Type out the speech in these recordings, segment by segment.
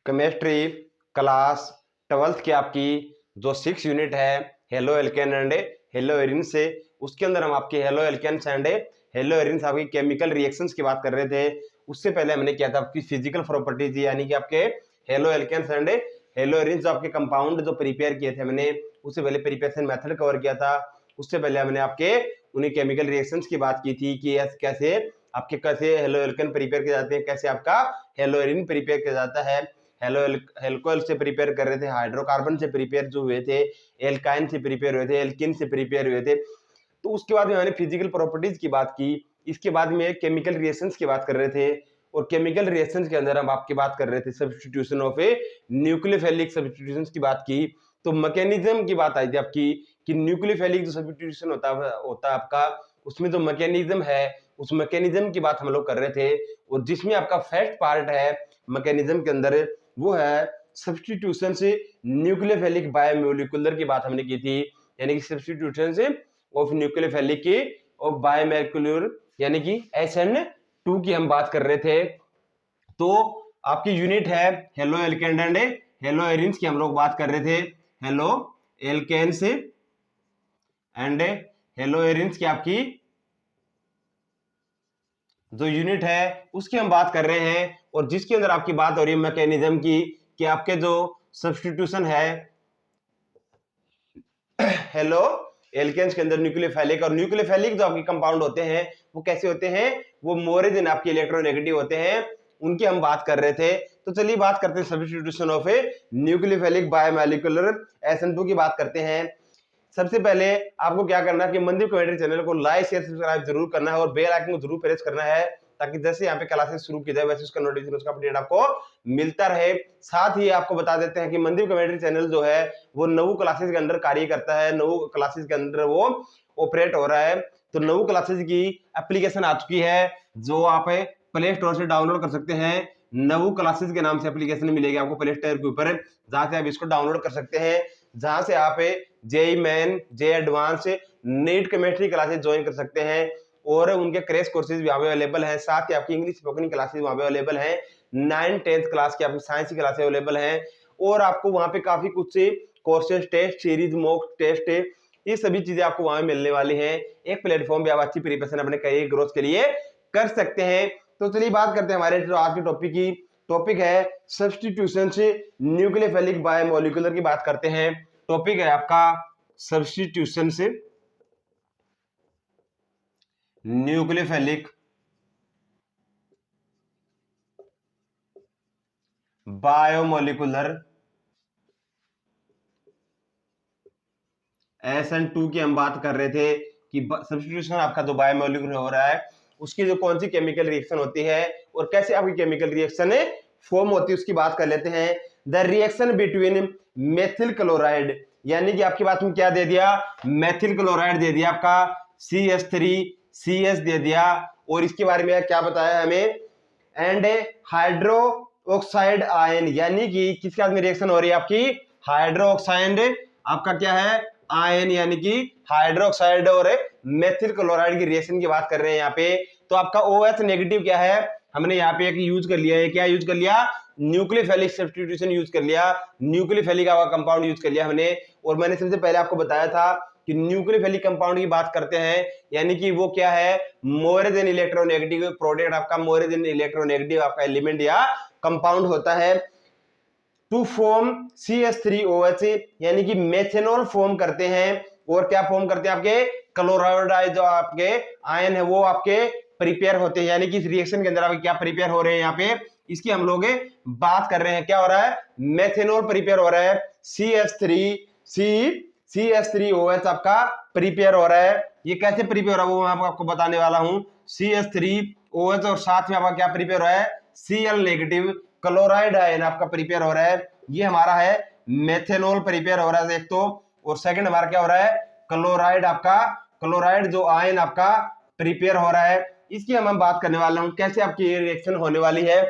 Chemistry class 12th की आपकी जो 6 यूनिट है haloalkane and haloarene से, उसके अंदर हम आपके haloalkanes and haloarenes आपकी केमिकल रिएक्शंस की बात कर रहे थे। उससे पहले हमने किया था आपकी फिजिकल प्रॉपर्टीज, यानी कि आपके haloalkanes and haloarenes जो आपके कंपाउंड जो प्रिपेयर किए थे हमने, उससे पहले प्रिपरेशन मेथड कवर किया था। उससे पहले हमने आपके उन्हीं केमिकल रिएक्शंस की बात की थी कि कैसे आपके कैसे हेलो एल्केन प्रिपेयर किए जाते हैं, कैसे आपका हेलो एरिन प्रिपेयर किया जाता है। हेलो एल्कोहल से प्रिपेयर कर रहे थे, हाइड्रोकार्बन से प्रिपेयर जो हुए थे, एल्काइन से प्रिपेयर हुए थे, एल्किन से प्रिपेयर हुए थे। तो उसके बाद में मैंने फिजिकल प्रॉपर्टीज की बात की। इसके बाद में केमिकल रिएक्शंस की बात कर रहे थे, और केमिकल रिएक्शंस के अंदर हम आपकी बात कर रहे थे substitution of A nucleophilic substitutions की बात की। तो मैकेनिज्म की बात आई थी आपकी कि न्यूक्लियोफिलिक जो सब्स्टिट्यूशन होता है आपका, उसमें जो मैकेनिज्म है उस मैकेनिज्म की बात हम लोग कर रहे थे। और जिसमें आपका फर्स्ट पार्ट है मैकेनिज्म के अंदर, वो है सब्स्टिट्यूशन से न्यूक्लियोफिलिक बायोमोलिकुलर की बात हमने की थी, यानी कि सब्स्टिट्यूशन से ऑफ न्यूक्लियोफिलिक की और बायोमोलिकुलर यानी कि SN2 की हम बात कर रहे थे। तो आपकी यूनिट है haloalkane and haloarenes की हम लोग बात कर रहे थे। Haloalkanes and haloarenes की आपकी जो यूनिट है उसकी हम बात कर रहे हैं, और जिसके अंदर आपकी बात हो रही है मैकेनिज्म की कि आपके जो सब्स्टिट्यूशन है हेलो एल्केन्स के अंदर न्यूक्लियोफिलिक, और न्यूक्लियोफिलिक जो आपके कंपाउंड होते हैं वो कैसे होते हैं, वो मोर देन आपके इलेक्ट्रोनेगेटिव होते हैं, उनकी हम बात कर रहे थे। तो चलिए बात करते हैं substitution of A nucleophilic biomolecular SN2 की बात करते हैं। सबसे पहले आपको क्या करना है कि मंदिर कमेटी चैनल को लाइक शेयर सब्सक्राइब जरूर करना है, और बेल आइकन को जरूर प्रेस करना है, ताकि जैसे यहाँ पे क्लासेस शुरू की जाए वैसे उसका नोटिफिकेशन उसका अपडेट आपको मिलता रहे। साथ ही आपको बता देते हैं कि मंदिर कमेटी चैनल जो है वो नऊ क्लासेस के अंदर कार्य करता है, नऊ क्लासेस के अंदर वो ऑपरेट हो रहा है। तो नऊ क्लासेस की एप्लीकेशन आ चुकी है जो आप प्ले स्टोर से डाउनलोड कर सकते हैं। नऊ क्लासेस के नाम से एप्लीकेशन मिलेगी आपको प्ले स्टोर के ऊपर, जहां से आप इसको डाउनलोड कर सकते हैं, जहां से आप JEE main, JEE advance, NEET chemistry classes join कर सकते हैं, और उनके क्रैश कोर्सेज भी वहां पे अवेलेबल हैं। साथ ही आपकी इंग्लिश स्पोकन क्लासेस वहां पे अवेलेबल हैं, 9th-10th क्लास की आपकी साइंस की क्लासेस अवेलेबल हैं, और आपको वहां पे काफी कुछ courses, test series, mock test, ये सभी चीजें आपको वहां मिलने वाली हैं। एक प्लेटफॉर्म पे आप अच्छी प्रिपरेशन अपने करियर ग्रोथ के लिए कर सकते हैं। तो चलिए बात करते हैं हमारे जो आज के टॉपिक की। टॉपिक है सब्स्टिट्यूशन से न्यूक्लियोफिलिक बायोमोलिकुलर की बात करते हैं। टॉपिक है आपका सब्स्टिट्यूशन से न्यूक्लियोफिलिक बायोमोलिकुलर SN2 की हम बात कर रहे थे कि सब्स्टिट्यूशन आपका जो बायोमोलिकुलर हो रहा है उसकी जो कौन सी केमिकल रिएक्शन होती है और कैसे आपकी केमिकल रिएक्शन फॉर्म होती है उसकी बात कर लेते हैं। The reaction between methyl chloride, यानी कि आपकी बात में क्या दे दिया, मेथिल क्लोराइड दे दिया आपका, CH3CS दे दिया, और इसके बारे में क्या बताया हमें, एंड हाइड्रो ऑक्साइड आयन, यानी कि किसके साथ में रिएक्शन हो रही है आपकी, हाइड्रो ऑक्साइड आपका क्या है आयन, यानी कि हाइड्रोक्साइड और मेथिल क्लोराइड की रिएक्शन की बात कर रहे हैं यहाँ पे। तो आपका OH नेगेटिव क्या है, हमने यहाँ पे एक यूज कर लिया है, क्या यूज कर लिया, न्यूक्लियोफिलिक सब्स्टिट्यूशन यूज कर लिया, न्यूक्लियोफिलिक कंपाउंड यूज कर लिया हमने। और मैंने सबसे पहले आपको बताया था कि न्यूक्लियोफिलिक कंपाउंड की बात करते हैं, यानी कि वो क्या है, मोर देन इलेक्ट्रोनेगेटिव प्रोडक्ट, आपका मोर देन इलेक्ट्रोनेगेटिव आपका एलिमेंट या कंपाउंड होता है। टू फॉर्म CH3OH, यानी कि मेथेनॉल फॉर्म करते हैं, और क्या फॉर्म करते हैं, आपके क्लोराइड जो आपके आयन है वो आपके प्रिपेयर होते हैं, यानी कि इस रिएक्शन के अंदर आपके क्या प्रिपेयर हो रहे हैं, यहाँ पे इसकी हम लोग बात कर रहे हैं, क्या हो रहा है, मेथेनॉल प्रिपेयर हो रहा है, CH3OH आपका प्रिपेयर हो रहा है। ये कैसे प्रिपेयर हो रहा है वो मैं आपको बताने वाला हूं। CH3OH और साथ में आपका क्या प्रिपेयर हो रहा है, Cl नेगेटिव क्लोराइड आयन आपका प्रिपेयर हो रहा है। ये हमारा है मेथेनॉल प्रिपेयर हो रहा है एक तो, और सेकंड हमारा क्या हो रहा है, क्लोराइड आपका, क्लोराइड जो आयन आपका प्रिपेयर हो रहा है। इसकी हम बात करने वाला हूं कैसे आपकी ये रिएक्शन होने वाली है।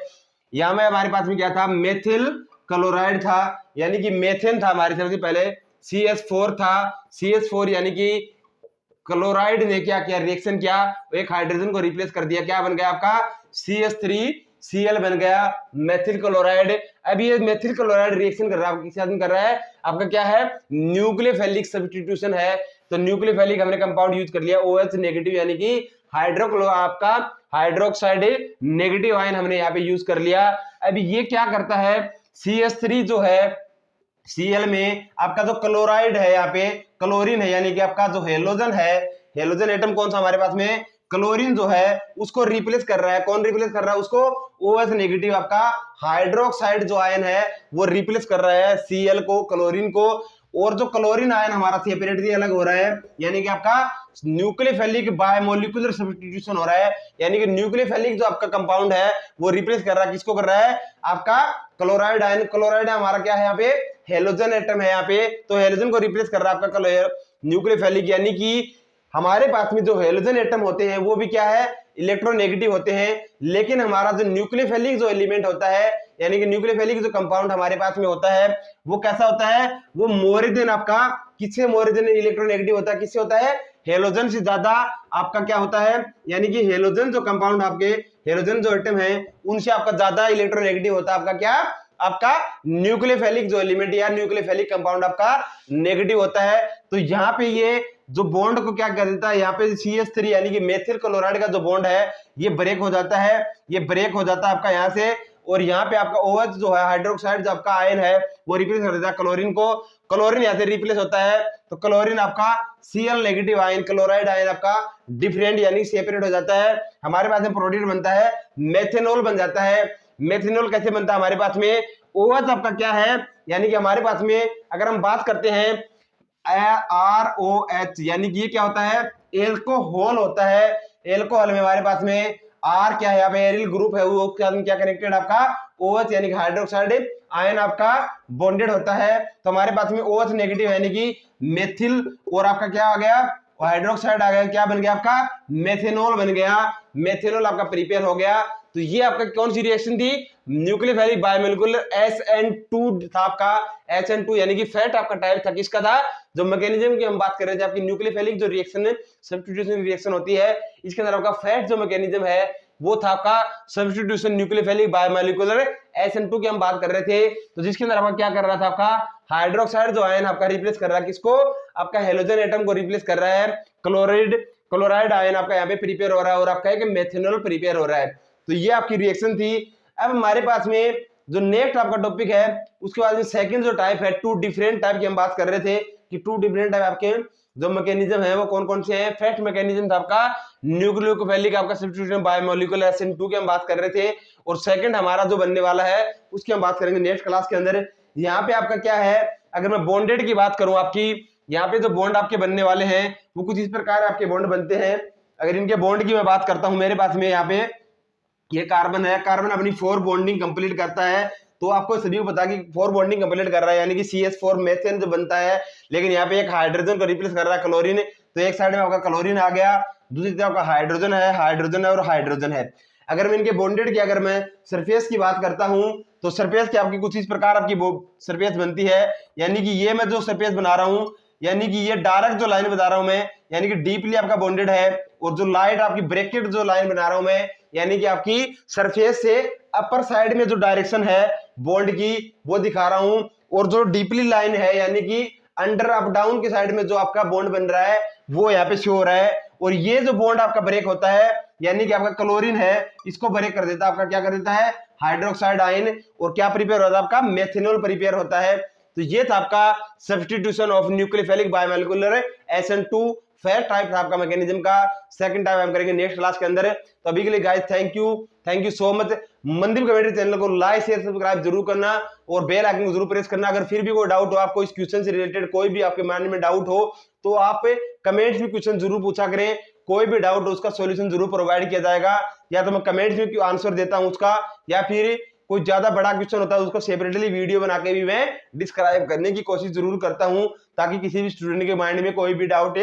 यहां में हमारे पास में क्या था, मेथिल क्लोराइड था, यानी कि मेथेन था हमारे सबसे पहले, CH4 था, CH4 यानी कि क्लोराइड ने क्या किया, रिएक्शन किया, एक हाइड्रोजन को रिप्लेस कर दिया, क्या बन गया आपका CH3 Cl बन गया मेथिल क्लोराइड। अब ये मेथिल क्लोराइड रिएक्शन कर रहा है, किसके साथ में कर रहा है, आपका क्या है, न्यूक्लियोफिलिक सब्स्टिट्यूशन है। तो न्यूक्लियोफिलिक हमने कंपाउंड यूज कर लिया OH नेगेटिव, यानी कि आपका हाइड्रोक्साइड नेगेटिव आयन हमने यहाँ पे यूज कर लिया। अब ये क्या करता है, CH3 जो है Cl में आपका जो क्लोराइड है, यहाँ पे क्लोरीन है, यानी कि आपका जो हेलोजन है, हेलोजन एटम कौन सा हमारे पास में, क्लोरीन जो है उसको रिप्लेस कर रहा है। कौन रिप्लेस कर रहा है उसको, OH नेगेटिव आपका हाइड्रोक्साइड जो आयन है वो रिप्लेस कर रहा है Cl को, क्लोरीन को। और जो क्लोरीन आयन हमारा सेपरेटली अलग हो रहा है, यानी कि आपका न्यूक्लियोफिलिक बायोमोलिकुलर सब्स्टिट्यूशन हो रहा है, यानी कि न्यूक्लियोफिलिक जो आपका कंपाउंड है वो रिप्लेस कर रहा है, किसको कर रहा है, आपका क्लोराइड आयन। क्लोराइड हमारा क्या है यहाँ पे, हेलोजन एटम है यहाँ पे, तो हेलोजन को रिप्लेस कर रहा है आपका न्यूक्लियोफिलिक, यानी कि हमारे पास में जो हेलोजन एटम होते हैं वो भी क्या है, इलेक्ट्रोनेगेटिव होते हैं। लेकिन हमारा जो न्यूक्लियोफिलिक जो एलिमेंट होता है, यानी कि न्यूक्लियोफिलिक जो कंपाउंड हमारे पास में होता है वो कैसा होता है, वो मोर देन आपका, किससे मोर देन इलेक्ट्रोनेगेटिव होता है, किससे होता है, हेलोजन से ज्यादा आपका क्या होता है, यानी कि हेलोजन जो कंपाउंड आपके, हेलोजन जो एटम है उनसे आपका ज्यादा इलेक्ट्रोनेगेटिव होता है आपका क्या, आपका न्यूक्लियोफिलिक जो एलिमेंट या न्यूक्लियोफिलिक कंपाउंड आपका नेगेटिव होता है। तो यहाँ पे ये जो बॉन्ड को क्या कर देता है, यहाँ पे CH3 यानी कि मेथिल क्लोराइड का जो बॉन्ड है ये ब्रेक हो जाता है, ये ब्रेक हो जाता है आपका यहाँ से, और यहाँ पे आपका OH जो है हाइड्रोक्साइड जो आपका आयन है वो रिप्लेस कर देता है क्लोरीन को, क्लोरीन यहाँ से रिप्लेस होता है, तो क्लोरीन आपका Cl negative ion, chloride ion आपका डिफरेंट यानी सेपरेट हो जाता है। हमारे पास में प्रोडक्ट बनता है मेथेनॉल बन जाता है। मेथेनॉल कैसे बनता है हमारे पास में, OH आपका क्या है, यानी कि हमारे पास में अगर हम बात करते हैं ROH, यानी कि ये क्या होता है, एल्कोहल होता है। एल्कोहल में हमारे पास में R क्या है, यहाँ पे एरिल ग्रुप है, वो क्या कनेक्टेड आपका OH यानी कि हाइड्रोक्साइड आयन आपका बॉन्डेड होता है। तो हमारे पास में OH नेगेटिव यानी कि मेथिल, और आपका क्या आ गया, हाइड्रोक्साइड आ गया, क्या बन गया आपका, मेथेनॉल बन गया। मेथेनॉल आपका प्रिपेयर हो गया। तो ये आपका कौन सी रिएक्शन थी, न्यूक्लियोफिलिक बायोमोलिकुलर SN2 था आपका, SN2 यानी कि फैट आपका टाइप था, किसका था, जो मैकेनिज्म की हम बात कर रहे थे, आपकी न्यूक्लियोफिलिक जो रिएक्शन है, सब्स्टिट्यूशन रिएक्शन होती है, इसके अंदर आपका फैट जो मैकेनिज्म है वो था आपका सब्स्टिट्यूशन न्यूक्लियोफिलिक बायोमोलिकुलर SN2 की हम बात कर रहे थे। तो जिसके अंदर आपका क्या कर रहा था, आपका हाइड्रोक्साइड जो आयन आपका रिप्लेस कर रहा है किसको, आपका हेलोजन एटम को रिप्लेस कर रहा है, क्लोराइड आयन आपका यहाँ पे प्रिपेयर हो रहा है, और आपका एक मेथेनॉल प्रिपेयर हो रहा है। तो ये आपकी रिएक्शन थी। अब हमारे पास में जो नेक्स्ट आपका टॉपिक है उसके बाद में सेकंड जो टाइप है, टू डिफरेंट टाइप की हम बात कर रहे थे कि टू डिफरेंट टाइप आपके जो मैकेनिज्म है वो कौन कौन से हैं। फर्स्ट मैकेनिज्म था आपका न्यूक्लियोफिलिक आपका सब्स्टिट्यूशन बायोमोलिकुलर SN2 की हम बात कर रहे थे, और सेकंड हमारा जो बनने वाला है उसकी हम बात करेंगे नेक्स्ट क्लास के अंदर। यहाँ पे आपका क्या है, अगर मैं बॉन्डेड की बात करूं आपकी, यहाँ पे जो बॉन्ड आपके बनने वाले हैं वो कुछ इस प्रकार आपके बॉन्ड बनते हैं। अगर इनके बॉन्ड की मैं बात करता हूं, मेरे पास में यहाँ पे ये कार्बन है, कार्बन अपनी 4 बॉन्डिंग कंप्लीट करता है। तो आपको सभी को पता कि 4 बॉन्डिंग कंप्लीट कर रहा है, यानी कि CH4 मेथेन जो बनता है, लेकिन यहाँ पे एक हाइड्रोजन को रिप्लेस कर रहा है क्लोरीन। तो एक साइड में आपका क्लोरीन आ गया, दूसरी तरफ आपका हाइड्रोजन है, हाइड्रोजन है और हाइड्रोजन है। अगर मैं इनके बॉन्डेड की अगर मैं सरफेस की बात करता हूं तो सरफेस की आपकी कुछ इस प्रकार आपकी सरफेस बनती है, यानी कि ये मैं जो सरफेस बना रहा हूं, यानी कि ये डायरेक्ट जो लाइन बता रहा हूं मैं, यानी कि डीपली आपका बॉन्डेड है, और जो लाइट आपकी ब्रैकेट जो लाइन बना रहा हूं मैं, यानी कि आपकी सरफेस से अपर साइड में जो डायरेक्शन है बॉन्ड की वो दिखा रहा हूं, और जो डीपली लाइन है यानी कि अंडर अप डाउन के साइड में जो आपका बॉन्ड बन रहा है वो यहाँ पे शो हो रहा है। और ये जो बॉन्ड आपका ब्रेक होता है, यानी कि आपका क्लोरीन है, इसको ब्रेक कर देता है, आपका क्या कर देता है, हाइड्रोक्साइड आयन, और क्या प्रिपेयर होता है आपका, मेथेनॉल प्रिपेयर होता है। तो ये था आपका substitution of nucleophilic biomolecular SN2 first type था आपका मैकेनिज्म का। सेकंड टाइप हम करेंगे नेक्स्ट क्लास के अंदर। तो अभी के लिए guys thank you so much. Mandeep commentary channel को लाइक शेयर सब्सक्राइब जरूर करना, और बेल आइकन को जरूर प्रेस करना। अगर फिर भी कोई डाउट हो, आपको इस क्वेश्चन से रिलेटेड कोई भी आपके माइंड में डाउट हो तो आप कमेंट्स में क्वेश्चन जरूर पूछा करें, कोई भी डाउट हो उसका सॉल्यूशन जरूर प्रोवाइड किया जाएगा, या तो मैं कमेंट्स में आंसर देता हूं उसका, या फिर कोई ज्यादा बड़ा क्वेश्चन होता है उसको सेपरेटली वीडियो बना के भी मैं डिस्क्राइब करने की कोशिश जरूर करता हूं, ताकि किसी भी स्टूडेंट के माइंड में कोई भी डाउट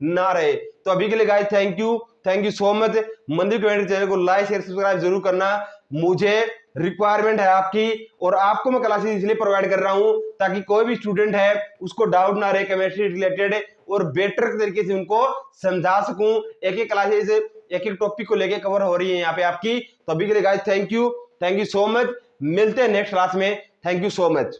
ना रहे। तो अभी के लिए guys thank you so much. मंदिर कमेंट्री चैनल को लाइक शेयर सब्सक्राइब जरूर करना, मुझे रिक्वायरमेंट है आपकी, और आपको मैं क्लासेस इसलिए प्रोवाइड कर रहा हूं ताकि कोई भी स्टूडेंट है उसको डाउट ना रहे केमिस्ट्री रिलेटेड, और बेटर तरीके से उनको समझा सकूं। एक एक क्लासेस एक एक टॉपिक को लेके कवर हो रही है यहाँ पे आपकी। तो अभी के लिए guys thank you thank you so much. मिलते हैं नेक्स्ट क्लास में। Thank you so much.